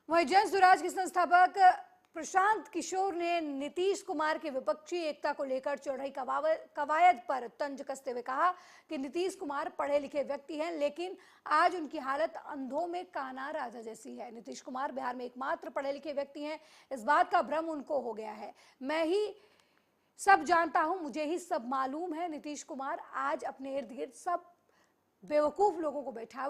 वहीं जन स्वराज के संस्थापक प्रशांत किशोर ने नीतीश कुमार की विपक्षी एकता को लेकर चल रही कवायद पर तंज कसते हुए कहा कि नीतीश कुमार पढ़े लिखे व्यक्ति हैं, लेकिन आज उनकी हालत अंधों में काना राजा जैसी है। नीतीश कुमार बिहार में एकमात्र पढ़े लिखे व्यक्ति हैं, इस बात का भ्रम उनको हो गया है। मैं ही सब जानता हूं, मुझे ही सब मालूम है। नीतीश कुमार आज अपने इर्द गिर्द सब बेवकूफ लोगों को बैठाए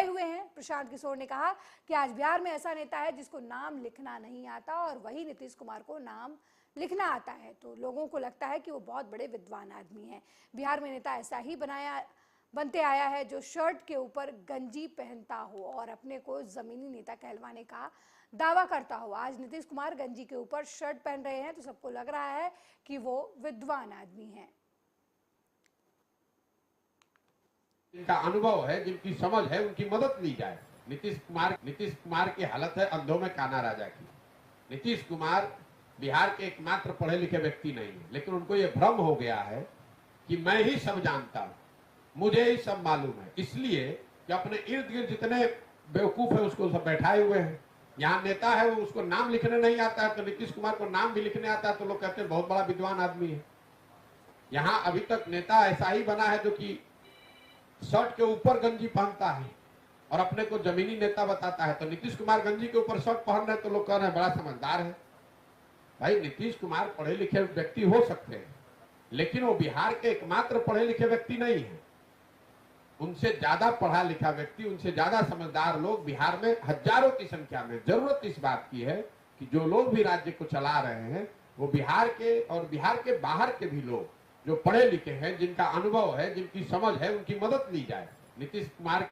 हुए हैं। प्रशांत किशोर ने कहा कि आज बिहार में ऐसा नेता है जिसको नाम लिखना नहीं आता, और वही नीतीश कुमार को नाम लिखना आता है, तो लोगों को लगता है कि वो बहुत बड़े विद्वान आदमी हैं। बिहार में नेता ऐसा ही बनते आया है जो शर्ट के ऊपर गंजी पहनता हो और अपने को जमीनी नेता कहलवाने का दावा करता हो। आज नीतीश कुमार गंजी के ऊपर शर्ट पहन रहे हैं तो सबको लग रहा है कि वो विद्वान आदमी हैं। जिनका अनुभव है, जिनकी समझ है, उनकी मदद ली जाए। नीतीश कुमार की हालत है अंधों में काना राजा की। नीतीश कुमार बिहार के एकमात्र पढ़े लिखे व्यक्ति नहीं है, लेकिन उनको यह भ्रम हो गया है कि मैं ही सब जानता हूं, मुझे ही सब मालूम है, इसलिए कि अपने इर्द गिर्द जितने बेवकूफ है उसको सब बैठाए हुए हैं। यहाँ नेता है, वो उसको नाम लिखने नहीं आता है, तो नीतीश कुमार को नाम भी लिखने आता है तो लोग कहते हैं बहुत बड़ा विद्वान आदमी है। यहाँ अभी तक नेता ऐसा ही बना है जो कि शर्ट के ऊपर गंजी पहनता है और अपने को जमीनी नेता बताता है। तो नीतीश कुमार गंजी के ऊपर शर्ट पहन रहे तो लोग कह रहे हैं बड़ा समझदार है। भाई, नीतीश कुमार पढ़े लिखे व्यक्ति हो सकते हैं, लेकिन वो बिहार के एकमात्र पढ़े लिखे व्यक्ति नहीं है। उनसे ज्यादा पढ़ा लिखा व्यक्ति, उनसे ज्यादा समझदार लोग बिहार में हजारों की संख्या में। जरूरत इस बात की है कि जो लोग भी राज्य को चला रहे हैं वो बिहार के और बिहार के बाहर के भी लोग जो पढ़े लिखे हैं, जिनका अनुभव है, जिनकी समझ है, उनकी मदद ली जाए। नीतीश कुमार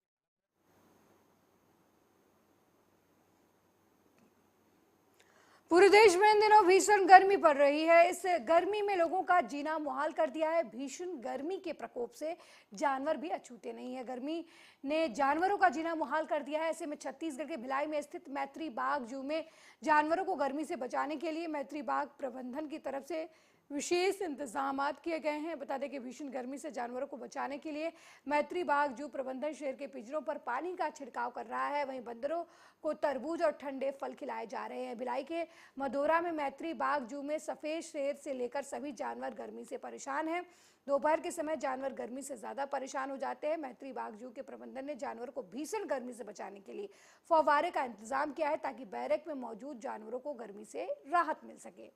पूरे देश में इन दिनों भीषण गर्मी पड़ रही है। इस गर्मी में लोगों का जीना मुहाल कर दिया है। भीषण गर्मी के प्रकोप से जानवर भी अछूते नहीं है। गर्मी ने जानवरों का जीना मुहाल कर दिया है। ऐसे में छत्तीसगढ़ के भिलाई में स्थित मैत्री बाग जू में जानवरों को गर्मी से बचाने के लिए मैत्री बाग प्रबंधन की तरफ से विशेष इंतजाम किए गए हैं। बता दें कि भीषण गर्मी से जानवरों को बचाने के लिए मैत्री बाग जू प्रबंधन शेर के पिंजरों पर पानी का छिड़काव कर रहा है। वहीं बंदरों को तरबूज और ठंडे फल खिलाए जा रहे हैं। भिलाई के मधोरा में मैत्री बाग जू में सफेद शेर से लेकर सभी जानवर गर्मी से परेशान हैं। दोपहर के समय जानवर गर्मी से ज्यादा परेशान हो जाते हैं। मैत्री बाग जू के प्रबंधन ने जानवरों को भीषण गर्मी से बचाने के लिए फव्वारे का इंतजाम किया है ताकि बैरक में मौजूद जानवरों को गर्मी से राहत मिल सके।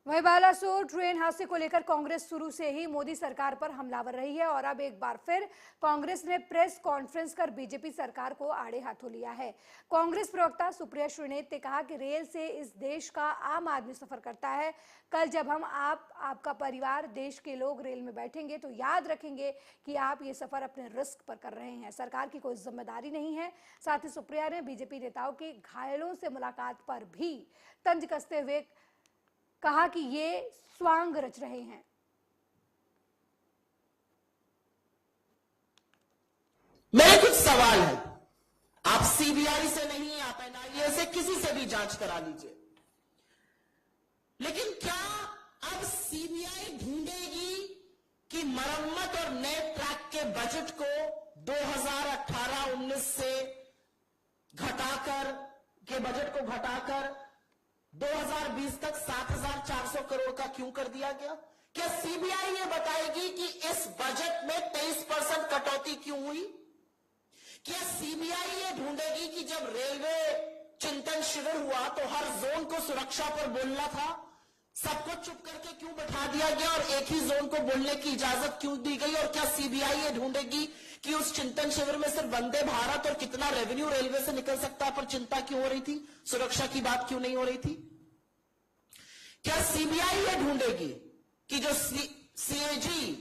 वहीं बालासोर ट्रेन हादसे को लेकर कांग्रेस शुरू से ही मोदी सरकार पर हमलावर रही है और अब एक बार फिर कांग्रेस ने प्रेस कॉन्फ्रेंस कर बीजेपी सरकार को आड़े हाथों लिया है। कांग्रेस प्रवक्ता सुप्रिया श्रीनेत ने कहा कि रेल से इस देश का आम आदमी सफर करता है। कल जब हम आपका परिवार, देश के लोग रेल में बैठेंगे तो याद रखेंगे कि आप ये सफर अपने रिस्क पर कर रहे हैं। सरकार की कोई जिम्मेदारी नहीं है। साथ ही सुप्रिया ने बीजेपी नेताओं के घायलों से मुलाकात पर भी तंज कसते हुए कहा कि ये स्वांग रच रहे हैं। मेरे कुछ सवाल है। आप सीबीआई से नहीं, आप एनआईए से, किसी से भी जांच करा लीजिए, लेकिन क्या अब सीबीआई ढूंढेगी कि मरम्मत और नए ट्रैक के बजट को 2018-19 से घटाकर 2020 तक 7,400 करोड़ का क्यों कर दिया गया? क्या सीबीआई ये बताएगी कि इस बजट में 23% कटौती क्यों हुई? क्या सीबीआई ये ढूंढेगी कि जब रेलवे चिंतन शिविर हुआ तो हर जोन को सुरक्षा पर बोलना था, सबको चुप करके क्यों बैठा दिया गया और एक ही जोन को बोलने की इजाजत क्यों दी गई? और क्या सीबीआई ये ढूंढेगी कि उस चिंतन शिविर में सिर्फ वंदे भारत और कितना रेवेन्यू रेलवे से निकल सकता है पर चिंता क्यों हो रही थी? सुरक्षा की बात क्यों नहीं हो रही थी? क्या सीबीआई ये ढूंढेगी कि जो CAG,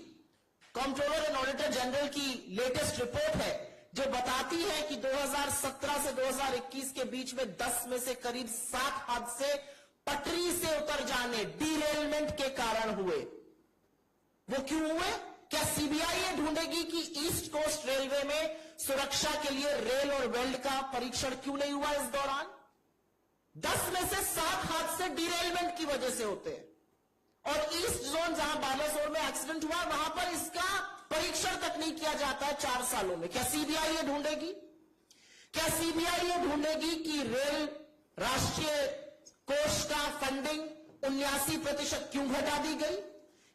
controller and auditor general की लेटेस्ट रिपोर्ट है जो बताती है कि 2017 से 2021 के बीच में 10 में से करीब 7 हादसे पटरी से उतर जाने, डीरेलमेंट के कारण हुए, वो क्यों हुए? क्या सीबीआई ये ढूंढेगी कि ईस्ट कोस्ट रेलवे में सुरक्षा के लिए रेल और वेल्ड का परीक्षण क्यों नहीं हुआ इस दौरान? 10 में से 7 हादसे डीरेलमेंट की वजह से होते हैं और ईस्ट जोन जहां बालासोर में एक्सीडेंट हुआ वहां पर इसका परीक्षण तक नहीं किया जाता है 4 सालों में। क्या सीबीआई ये ढूंढेगी? क्या सीबीआई ये ढूंढेगी कि रेल राष्ट्रीय कोष का फंडिंग 79% क्यों घटा दी गई?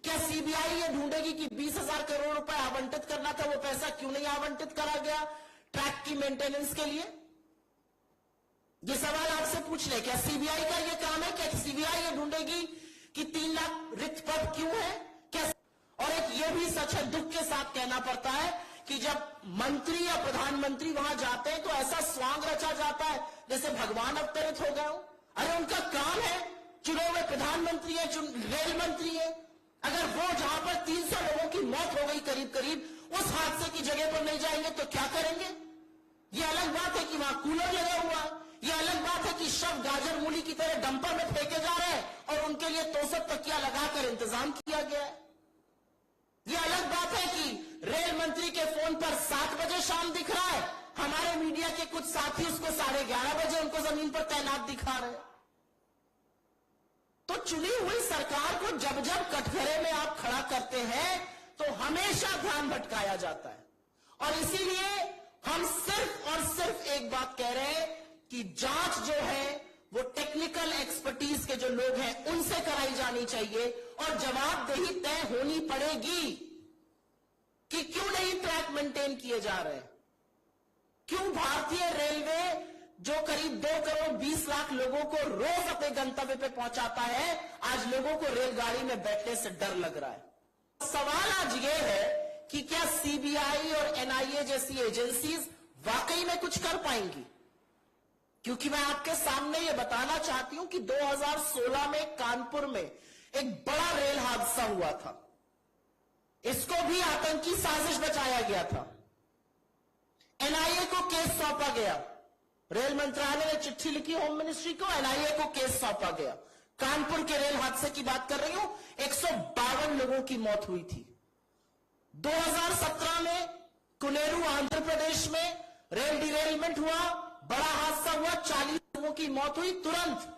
क्या सीबीआई ये ढूंढेगी कि 20,000 करोड़ रुपए आवंटित करना था, वो पैसा क्यों नहीं आवंटित करा गया ट्रैक की मेंटेनेंस के लिए? ये सवाल आपसे पूछ ले। क्या सीबीआई का ये काम है? क्या सीबीआई ये ढूंढेगी कि 3 लाख रिक्त पद क्यों है? क्या? और एक ये भी सच है, दुख के साथ कहना पड़ता है कि जब मंत्री या प्रधानमंत्री वहां जाते हैं तो ऐसा स्वांग रचा जाता है जैसे भगवान अवतरित हो गए हो। अरे उनका काम है, चुने हुए प्रधानमंत्री है, रेल मंत्री है, अगर वो जहां पर 300 लोगों की मौत हो गई करीब करीब उस हादसे की जगह पर नहीं जाएंगे तो क्या करेंगे? ये अलग बात है कि वहां कूलर लगा हुआ है, ये अलग बात है कि शव गाजर मूली की तरह डंपर में फेंके जा रहे हैं और उनके लिए तोसक तकिया लगाकर इंतजाम किया गया है। ये अलग बात है कि रेल मंत्री के फोन पर 7 बजे शाम दिख रहा है, हमारे मीडिया के कुछ साथी उसको 11:30 बजे उनको जमीन पर तैनात दिखा रहे हैं। तो चुनी हुई सरकार को जब जब कटघरे में आप खड़ा करते हैं तो हमेशा ध्यान भटकाया जाता है। और इसीलिए हम सिर्फ और सिर्फ एक बात कह रहे हैं कि जांच जो है वो टेक्निकल एक्सपर्टीज के जो लोग हैं उनसे कराई जानी चाहिए और जवाबदेही तय होनी पड़ेगी कि क्यों नहीं ट्रैक मेंटेन किए जा रहे हैं, क्यों भारतीय रेलवे जो करीब 2 करोड़ 20 लाख लोगों को रोज अपने गंतव्य पे पहुंचाता है, आज लोगों को रेलगाड़ी में बैठने से डर लग रहा है। सवाल आज ये है कि क्या सीबीआई और एनआईए जैसी एजेंसीज वाकई में कुछ कर पाएंगी? क्योंकि मैं आपके सामने ये बताना चाहती हूं कि 2016 में कानपुर में एक बड़ा रेल हादसा हुआ था, इसको भी आतंकी साजिश बताया गया था। एनआईए को केस सौंपा गया, रेल मंत्रालय ने चिट्ठी लिखी होम मिनिस्ट्री को, एनआईए को केस सौंपा गया। कानपुर के रेल हादसे की बात कर रही हूं, 152 लोगों की मौत हुई थी। 2017 में कुनेरू आंध्र प्रदेश में रेल डिरेलमेंट हुआ, बड़ा हादसा हुआ, 40 लोगों की मौत हुई। तुरंत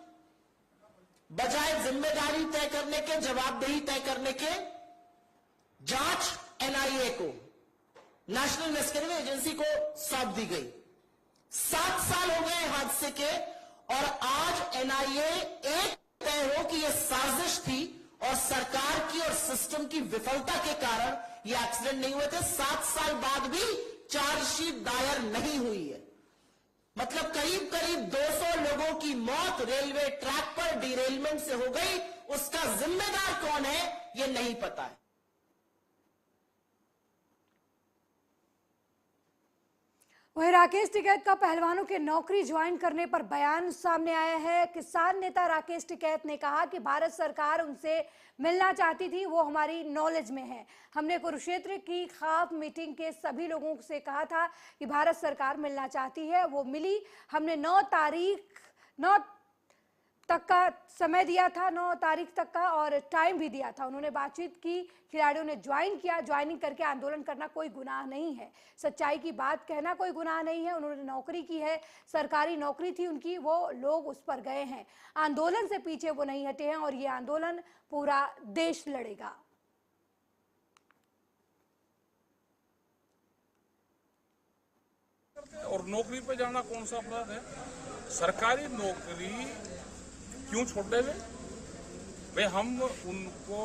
बजाय जिम्मेदारी तय करने के, जवाबदेही तय करने के, जांच एनआईए को, नेशनल इन्वेस्टिगेटिव एजेंसी को सौंप दी गई। 7 साल हो गए हादसे के और आज एनआईए एक तय हो कि यह साजिश थी और सरकार की और सिस्टम की विफलता के कारण ये एक्सीडेंट नहीं हुए थे। 7 साल बाद भी चार्जशीट दायर नहीं हुई है। मतलब करीब करीब 200 लोगों की मौत रेलवे ट्रैक पर डिरेलमेंट से हो गई, उसका जिम्मेदार कौन है ये नहीं पता है। वहीं राकेश टिकैत का पहलवानों के नौकरी ज्वाइन करने पर बयान सामने आया है। किसान नेता राकेश टिकैत ने कहा कि भारत सरकार उनसे मिलना चाहती थी, वो हमारी नॉलेज में है। हमने कुरुक्षेत्र की खाप मीटिंग के सभी लोगों से कहा था कि भारत सरकार मिलना चाहती है, वो मिली। हमने 9 तक का समय दिया था, 9 तारीख तक का, और टाइम भी दिया था। उन्होंने बातचीत की, खिलाड़ियों ने ज्वाइन किया। ज्वाइनिंग करके आंदोलन करना कोई गुनाह नहीं है, सच्चाई की बात कहना कोई गुनाह नहीं है। उन्होंने नौकरी की है, सरकारी नौकरी थी उनकी, वो लोग उस पर गए हैं। आंदोलन से पीछे वो नहीं हटे हैं और ये आंदोलन पूरा देश लड़ेगा। और नौकरी पे जाना कौन सा अपराध है? सरकारी नौकरी क्यों छोड़े हुए? भाई हम उनको,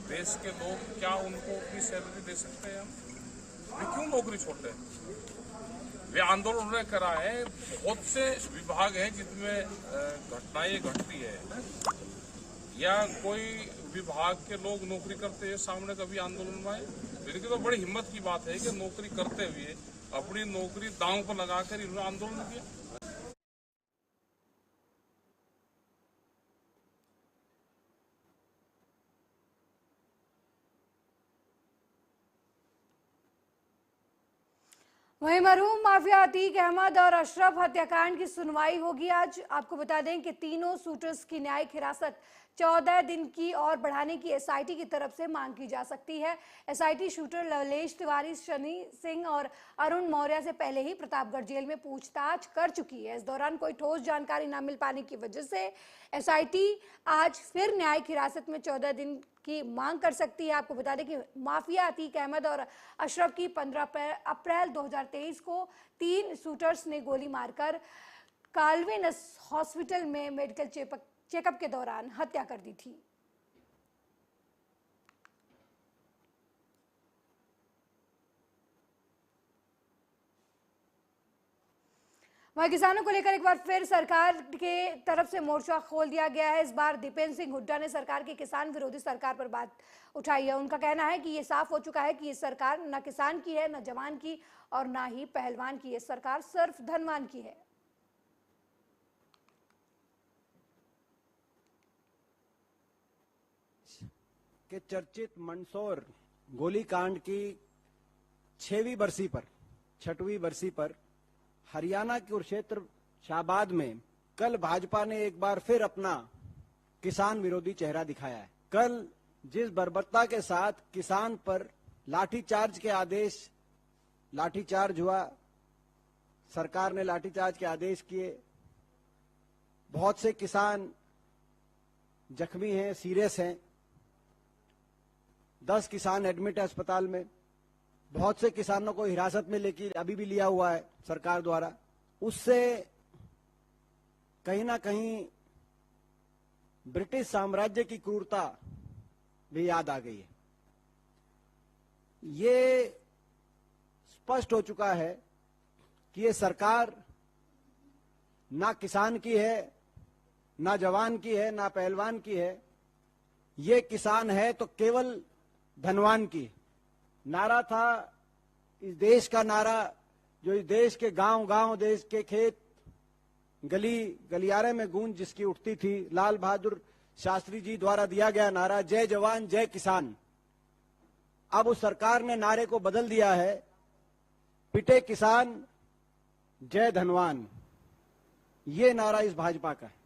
देश के लोग क्या उनको अपनी सैलरी दे सकते हैं? हम वे क्यों नौकरी छोड़ते हैं? वे आंदोलन उन्होंने करा है। बहुत से विभाग हैं जिसमें घटनाएं घटती है, या कोई विभाग के लोग नौकरी करते हैं सामने कभी आंदोलन में आए? लेकिन तो बड़ी हिम्मत की बात है कि नौकरी करते हुए अपनी नौकरी दांव पर लगाकर इन्होंने आंदोलन किया। वहीं मरहूम माफिया अतीक अहमद और अशरफ हत्याकांड की सुनवाई होगी आज। आपको बता दें कि तीनों शूटर्स की न्यायिक हिरासत 14 दिन की और बढ़ाने की एसआईटी की तरफ से मांग की जा सकती है। एसआईटी शूटर लवलेश तिवारी, शनि सिंह और अरुण मौर्य से पहले ही प्रतापगढ़ जेल में पूछताछ कर चुकी है। इस दौरान कोई ठोस जानकारी न मिल पाने की वजह से एसआईटी आज फिर न्यायिक हिरासत में 14 दिन की मांग कर सकती है। आपको बता दें कि माफिया अतीक अहमद और अशरफ की 15 अप्रैल 2023 को 3 शूटर्स ने गोली मारकर कालवे हॉस्पिटल में मेडिकल चेकअप के दौरान हत्या कर दी थी। वहीं किसानों को लेकर एक बार फिर सरकार के तरफ से मोर्चा खोल दिया गया है। इस बार दीपेंद्र सिंह हुड्डा ने सरकार की किसान विरोधी सरकार पर बात उठाई है। उनका कहना है कि ये साफ हो चुका है कि ये सरकार न किसान की है, न जवान की और न ही पहलवान की। ये सरकार सिर्फ धनवान की है। के चर्चित मंदसौर गोलीकांड की 6वीं बरसी पर हरियाणा के कुरुक्षेत्र शाहबाद में कल भाजपा ने एक बार फिर अपना किसान विरोधी चेहरा दिखाया है। कल जिस बर्बरता के साथ किसान पर लाठीचार्ज हुआ, सरकार ने लाठीचार्ज के आदेश किए। बहुत से किसान जख्मी हैं, सीरियस हैं। 10 किसान एडमिट है अस्पताल में। बहुत से किसानों को हिरासत में लेकर अभी भी लिया हुआ है सरकार द्वारा। उससे कहीं ना कहीं ब्रिटिश साम्राज्य की क्रूरता भी याद आ गई है। ये स्पष्ट हो चुका है कि ये सरकार ना किसान की है, ना जवान की है, ना पहलवान की है। ये किसान है तो केवल धनवान की। नारा था इस देश का नारा, जो इस देश के गांव-गांव, देश के खेत गलियारे में गूंज जिसकी उठती थी। लाल बहादुर शास्त्री जी द्वारा दिया गया नारा, जय जवान जय किसान। अब उस सरकार ने नारे को बदल दिया है, पिटे किसान जय धनवान। ये नारा इस भाजपा का है।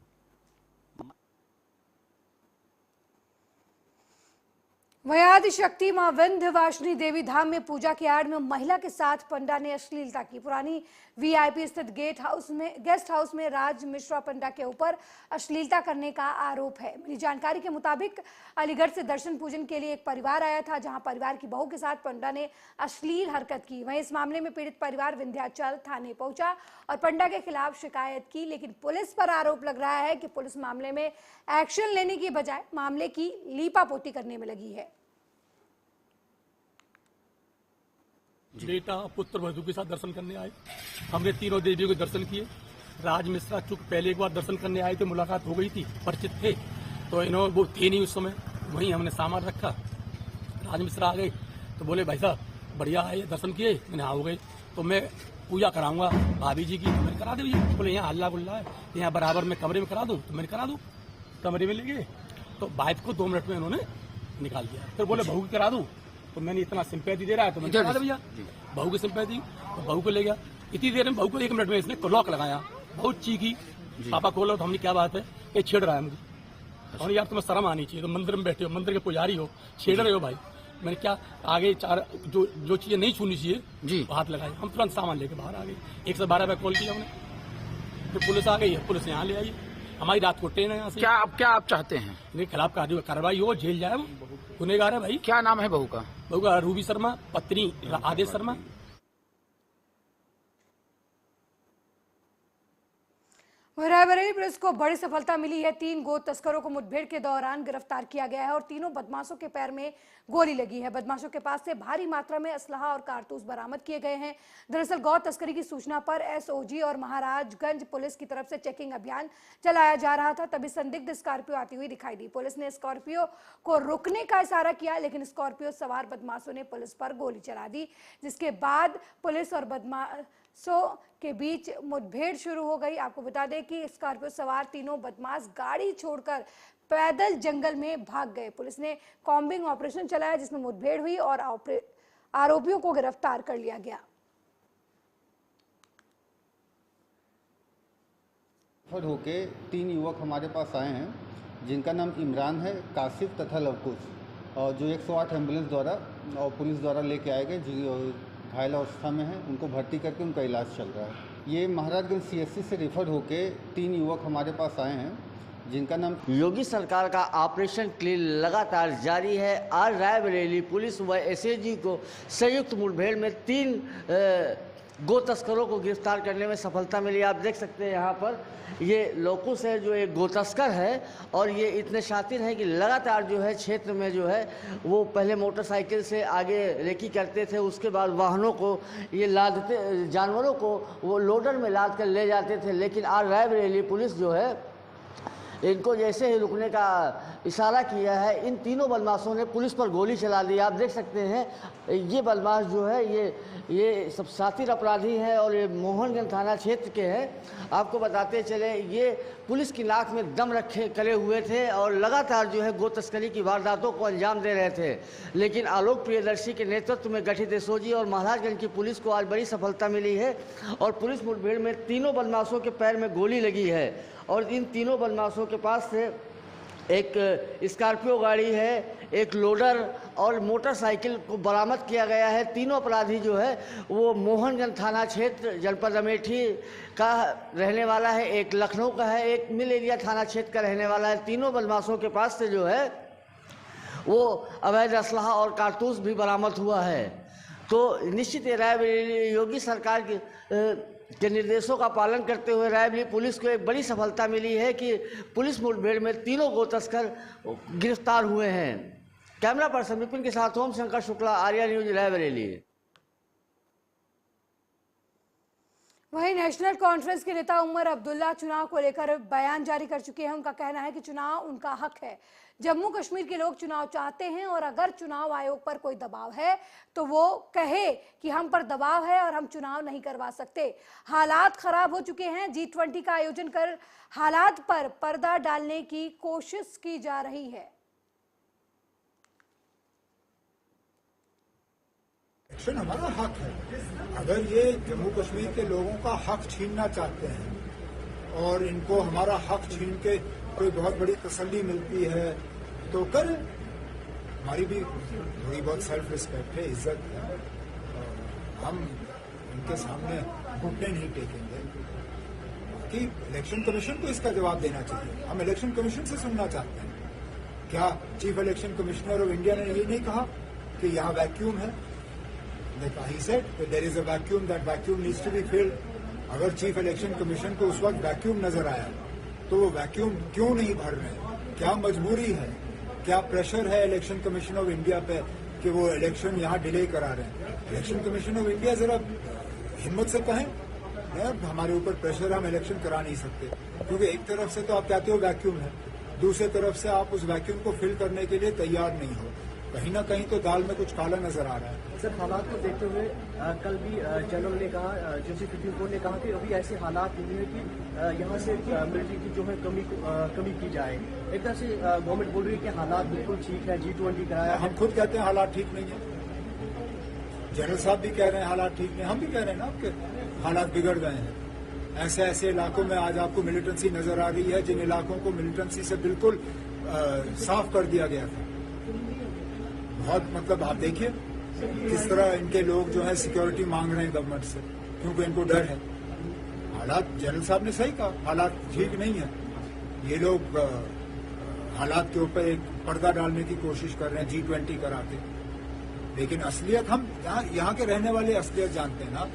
वहीं आदि शक्ति मां विंध्यवासिनी देवी धाम में पूजा की आड़ में महिला के साथ पंडा ने अश्लीलता की। पुरानी वीआईपी स्थित गेस्ट हाउस में राज मिश्रा पंडा के ऊपर अश्लीलता करने का आरोप है। मिली जानकारी के मुताबिक अलीगढ़ से दर्शन पूजन के लिए एक परिवार आया था, जहां परिवार की बहू के साथ पंडा ने अश्लील हरकत की। वहीं इस मामले में पीड़ित परिवार विंध्याचल थाने पहुंचा और पंडा के खिलाफ शिकायत की, लेकिन पुलिस पर आरोप लग रहा है कि पुलिस मामले में एक्शन लेने की बजाय मामले की लीपापोती करने में लगी है। बेटा पुत्र वधू के साथ दर्शन करने आए। हमने तीनों देवियों के दर्शन किए। राज मिश्रा चूंकि पहले एक बार दर्शन करने आए थे, मुलाकात हो गई थी, परिचित थे, तो इन्होंने वो थे नहीं उस समय। वहीं हमने सामान रखा, राज मिश्रा आ गए तो बोले भाई साहब बढ़िया आए, दर्शन किए। मैंने हाँ हो गए, तो मैं पूजा कराऊंगा भाभी जी की। मैंने करा दे। बोले यहाँ हल्ला गुल्ला है, यहाँ बराबर में कमरे में करा दूँ। तो मैंने करा दूँ। कमरे में ले गए तो वाइफ को 2 मिनट में उन्होंने निकाल दिया। फिर बोले बहू की करा दूँ। तो मैंने इतना सिंपैथी दे रहा है तो मैंने कहा भैया बहू की सिंपैथी, तो बहू को ले गया। इतनी देर में बहू को 1 मिनट में इसने लॉक लगाया। बहुत चीखी, पापा खोलो। तो हमने क्या बात है, ये छेड़ रहा है मुझे। और यार तुम्हें शर्म आनी चाहिए, तो मंदिर में बैठे हो, मंदिर के पुजारी हो, छेड़ रहे हो भाई। मैंने क्या आगे 4 जो चीजें नहीं छूनी चाहिए हाथ लगाई। हम तुरंत सामान लेके बाहर आ गए। 112 पे कॉल किया हमने, फिर पुलिस आ गई है। पुलिस यहाँ ले आई। हमारी रात को ट्रेन है यहाँ से। क्या आप चाहते हैं? इनके खिलाफ कार्रवाई हो, जेल जाए। वो गुनेगार है भाई। क्या नाम है बहू का? बहू का रूबी शर्मा, पत्नी आदेश शर्मा। रायबरेली पुलिस को बड़ी सफलता मिली है। 3 गो तस्करों को मुठभेड़ के दौरान गिरफ्तार किया गया है और तीनों बदमाशों के पैर में गोली लगी है। बदमाशों के पास से भारी मात्रा में असलहा और कारतूस बरामद किए गए हैं। दरअसल गौ तस्करी की सूचना पर एसओजी और महाराजगंज पुलिस की तरफ से चेकिंग अभियान चलाया जा रहा था, तभी संदिग्ध स्कॉर्पियो आती हुई दिखाई दी। पुलिस ने स्कॉर्पियो को रुकने का इशारा किया, लेकिन स्कॉर्पियो सवार बदमाशों ने पुलिस पर गोली चला दी, जिसके बाद पुलिस और बदमाशों के बीच मुठभेड़ शुरू हो गई। आपको बता दें कि स्कॉर्पियो सवार तीनों बदमाश गाड़ी छोड़कर पैदल जंगल में भाग गए। पुलिस ने कॉम्बिंग ऑपरेशन चलाया, जिसमें मुठभेड़ हुई और आरोपियों को गिरफ्तार कर लिया गया। रेफर होके 3 युवक हमारे पास आए हैं जिनका नाम इमरान है, कासिफ तथा लवकुश, और जो 108 एम्बुलेंस द्वारा और पुलिस द्वारा लेके आए गए, जो घायल अवस्था में है उनको भर्ती करके उनका इलाज चल रहा है। ये महाराजगंज CSC से रेफर होके 3 युवक हमारे पास आए हैं जिनका नाम। योगी सरकार का ऑपरेशन क्लीन लगातार जारी है। आज रायबरेली पुलिस व SAG को संयुक्त मुठभेड़ में 3 गो तस्करों को गिरफ्तार करने में सफलता मिली। आप देख सकते हैं यहाँ पर ये लोकुश है जो एक गो तस्कर है, और ये इतने शातिर हैं कि लगातार जो है क्षेत्र में जो है वो पहले मोटरसाइकिल से आगे रेकी करते थे, उसके बाद वाहनों को ये लादते, जानवरों को वो लोडर में लाद कर ले जाते थे। लेकिन आज रायबरेली पुलिस जो है इनको जैसे ही रुकने का इशारा किया है, इन तीनों बदमाशों ने पुलिस पर गोली चला दी। आप देख सकते हैं ये बदमाश जो है ये सब शातिर अपराधी हैं और ये मोहनगंज थाना क्षेत्र के हैं। आपको बताते चले ये पुलिस की नाक में दम रखे करे हुए थे और लगातार जो है गो तस्करी की वारदातों को अंजाम दे रहे थे। लेकिन आलोक प्रियदर्शी के नेतृत्व में गठित SOG और महाराजगंज की पुलिस को आज बड़ी सफलता मिली है और पुलिस मुठभेड़ में तीनों बदमाशों के पैर में गोली लगी है और इन तीनों बदमाशों के पास से एक स्कॉर्पियो गाड़ी है, एक लोडर और मोटरसाइकिल को बरामद किया गया है। तीनों अपराधी जो है वो मोहनगंज थाना क्षेत्र जनपद अमेठी का रहने वाला है, एक लखनऊ का है, एक मिल एरिया थाना क्षेत्र का रहने वाला है। तीनों बदमाशों के पास से जो है वो अवैध असलहा और कारतूस भी बरामद हुआ है। तो निश्चित रायबरेली योगी सरकार के निर्देशों का पालन करते हुए रायबरेली पुलिस को एक बड़ी सफलता मिली है कि पुलिस मुठभेड़ में तीनों गो तस्कर गिरफ्तार हुए हैं। कैमरा पर्सन विपिन के साथ ओम शंकर शुक्ला, आर्या न्यूज, रायबरेली। वहीं नेशनल कॉन्फ्रेंस के नेता उमर अब्दुल्ला चुनाव को लेकर बयान जारी कर चुके हैं। उनका कहना है कि चुनाव उनका हक है, जम्मू कश्मीर के लोग चुनाव चाहते हैं और अगर चुनाव आयोग पर कोई दबाव है तो वो कहे कि हम पर दबाव है और हम चुनाव नहीं करवा सकते। हालात खराब हो चुके हैं, G20 का आयोजन कर हालात पर पर्दा डालने की कोशिश की जा रही है। इलेक्शन हमारा हक है। अगर ये जम्मू कश्मीर के लोगों का हक छीनना चाहते हैं और इनको हमारा हक छीन के कोई बहुत बड़ी तसल्ली मिलती है तो कर, हमारी भी थोड़ी बहुत सेल्फ रिस्पेक्ट है, इज्जत है, हम इनके सामने घुटने नहीं टेकेंगे कि इलेक्शन कमीशन को इसका जवाब देना चाहिए। हम इलेक्शन कमीशन से सुनना चाहते हैं। क्या chief election commissioner of India ने ये नहीं कहा कि यहाँ वैक्यूम है? He said that there is a vacuum, that vacuum needs to be filled. अगर चीफ इलेक्शन कमीशन को उस वक्त वैक्यूम नजर आया तो वो वैक्यूम क्यों नहीं भर रहे? क्या मजबूरी है? क्या प्रेशर है इलेक्शन कमीशन ऑफ इंडिया पे कि वो इलेक्शन यहाँ डिले करा रहे हैं? इलेक्शन कमीशन ऑफ इंडिया जरा हिम्मत से कहें हमारे ऊपर प्रेशर, हम इलेक्शन करा नहीं सकते। क्योंकि एक तरफ से तो आप कहते हो वैक्यूम है, दूसरी तरफ से आप उस वैक्यूम को फिल करने के लिए तैयार नहीं हो। कहीं ना कहीं तो दाल में कुछ काला नजर आ रहा है। सर, हालात को देखते हुए कल भी जनरल ने कहा, जोसेफ वीरपुर ने कहा कि अभी ऐसे हालात नहीं है कि यहाँ से मिलिट्री की जो है कमी की जाए। एक तरह से गवर्नमेंट बोल रही है कि हालात बिल्कुल ठीक है, G20 कराया। हम खुद कहते हैं हालात ठीक नहीं है, जनरल साहब भी कह रहे हैं हालात ठीक नहीं, हम भी कह रहे हैं ना आपके हालात बिगड़ गए हैं। ऐसे ऐसे इलाकों में आज आपको मिलिटेंसी नजर आ रही है जिन इलाकों को मिलिटेंसी से बिल्कुल साफ कर दिया गया था। बहुत मतलब आप देखिए किस तरह इनके लोग जो है सिक्योरिटी मांग रहे हैं गवर्नमेंट से, क्योंकि इनको डर है। हालात जनरल साहब ने सही कहा, हालात ठीक नहीं है। ये लोग हालात के ऊपर एक पर्दा डालने की कोशिश कर रहे हैं G20 करा के, लेकिन असलियत हम यहाँ के रहने वाले असलियत जानते हैं ना।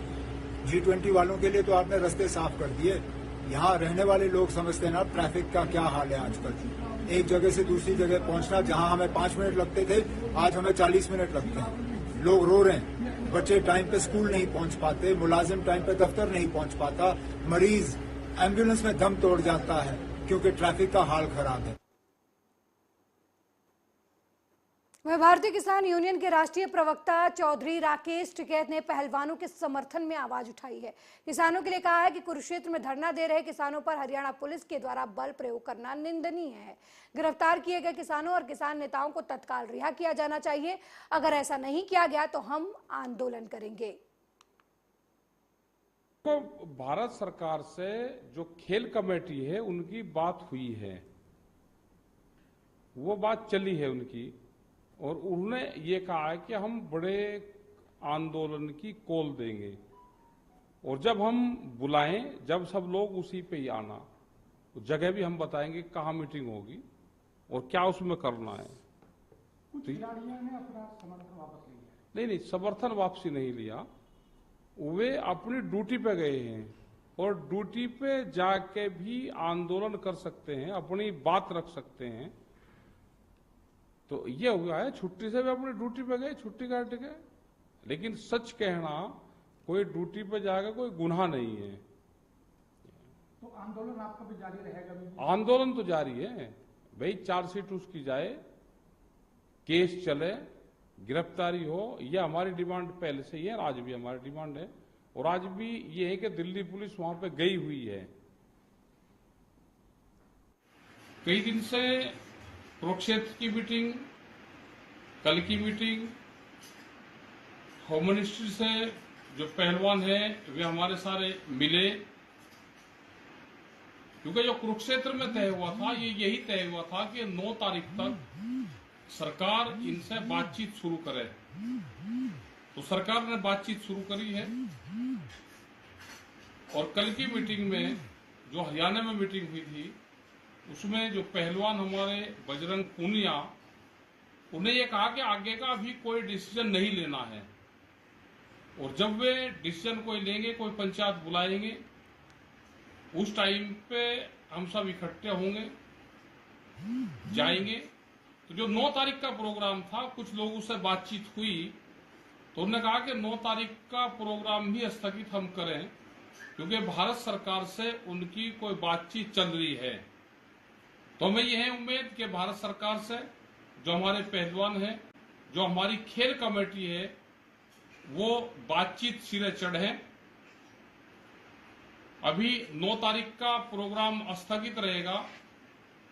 G20 वालों के लिए तो आपने रास्ते साफ कर दिए, यहाँ रहने वाले लोग समझते हैं ना ट्रैफिक का क्या हाल है आजकल। एक जगह से दूसरी जगह पहुंचना जहां हमें 5 मिनट लगते थे आज हमें 40 मिनट लगते हैं। लोग रो रहे हैं, बच्चे टाइम पे स्कूल नहीं पहुंच पाते, मुलाजिम टाइम पे दफ्तर नहीं पहुंच पाता, मरीज एम्बुलेंस में दम तोड़ जाता है क्योंकि ट्रैफिक का हाल खराब है। वह भारतीय किसान यूनियन के राष्ट्रीय प्रवक्ता चौधरी राकेश टिकैत ने पहलवानों के समर्थन में आवाज उठाई है। किसानों के लिए कहा है कि कुरुक्षेत्र में धरना दे रहे किसानों पर हरियाणा पुलिस के द्वारा बल प्रयोग करना निंदनीय है। गिरफ्तार किए गए किसानों और किसान नेताओं को तत्काल रिहा किया जाना चाहिए। अगर ऐसा नहीं किया गया तो हम आंदोलन करेंगे। तो भारत सरकार से जो खेल कमेटी है उनकी बात हुई है, वो बात चली है उनकी, और उन्होंने ये कहा है कि हम बड़े आंदोलन की कॉल देंगे और जब हम बुलाएं, जब सब लोग उसी पे ही आना, तो जगह भी हम बताएंगे कहाँ मीटिंग होगी और क्या उसमें करना है। कुछ खिलाड़ियों ने अपना समर्थन वापस लिया। नहीं, समर्थन वापसी नहीं लिया, वे अपनी ड्यूटी पे गए हैं और ड्यूटी पे जाके भी आंदोलन कर सकते हैं, अपनी बात रख सकते हैं। तो ये हुआ है, छुट्टी से भी अपनी ड्यूटी पे गए, छुट्टी काट के। लेकिन सच कहना, कोई ड्यूटी पे जाएगा कोई गुनाह नहीं है। तो आंदोलन आपका भी जारी रहेगा? भी आंदोलन तो जारी है भाई, चार्जशीट उसकी जाए, केस चले, गिरफ्तारी हो, ये हमारी डिमांड पहले से ही है, आज भी हमारी डिमांड है। और आज भी ये है कि दिल्ली पुलिस वहां पे गई हुई है। कई दिन से कुरुक्षेत्र की मीटिंग, कल की मीटिंग, होम मिनिस्ट्री से जो पहलवान है वे हमारे सारे मिले, क्योंकि जो कुरुक्षेत्र में तय हुआ था, ये यही तय हुआ था कि 9 तारीख तक सरकार इनसे बातचीत शुरू करे। तो सरकार ने बातचीत शुरू करी है। और कल की मीटिंग में जो हरियाणा में मीटिंग हुई थी, उसमें जो पहलवान हमारे बजरंग पूनिया, उन्हें ये कहा कि आगे का अभी कोई डिसीजन नहीं लेना है, और जब वे डिसीजन कोई लेंगे, कोई पंचायत बुलाएंगे, उस टाइम पे हम सब इकट्ठे होंगे, जाएंगे। तो जो 9 तारीख का प्रोग्राम था, कुछ लोगों से बातचीत हुई तो उन्होंने कहा कि 9 तारीख का प्रोग्राम भी स्थगित हम करें, क्योंकि भारत सरकार से उनकी कोई बातचीत चल रही है। तो हमें यह है उम्मीद कि भारत सरकार से जो हमारे पहलवान हैं, जो हमारी खेल कमेटी है, वो बातचीत सिरे चढ़े। अभी 9 तारीख का प्रोग्राम स्थगित रहेगा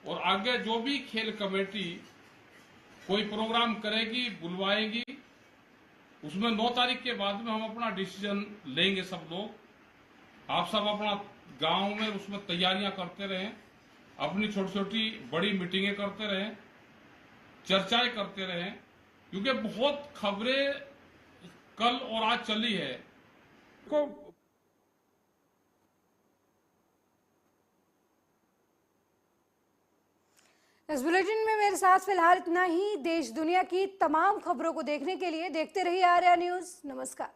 और आगे जो भी खेल कमेटी कोई प्रोग्राम करेगी, बुलवाएगी, उसमें 9 तारीख के बाद में हम अपना डिसीजन लेंगे। सब लोग, आप सब अपना गांव में उसमें तैयारियां करते रहें, अपनी छोटी छोटी बड़ी मीटिंगें करते रहें, चर्चाएं करते रहें, क्योंकि बहुत खबरें कल और आज चली है। इस बुलेटिन में मेरे साथ फिलहाल इतना ही। देश दुनिया की तमाम खबरों को देखने के लिए देखते रहिए आर्या न्यूज। नमस्कार।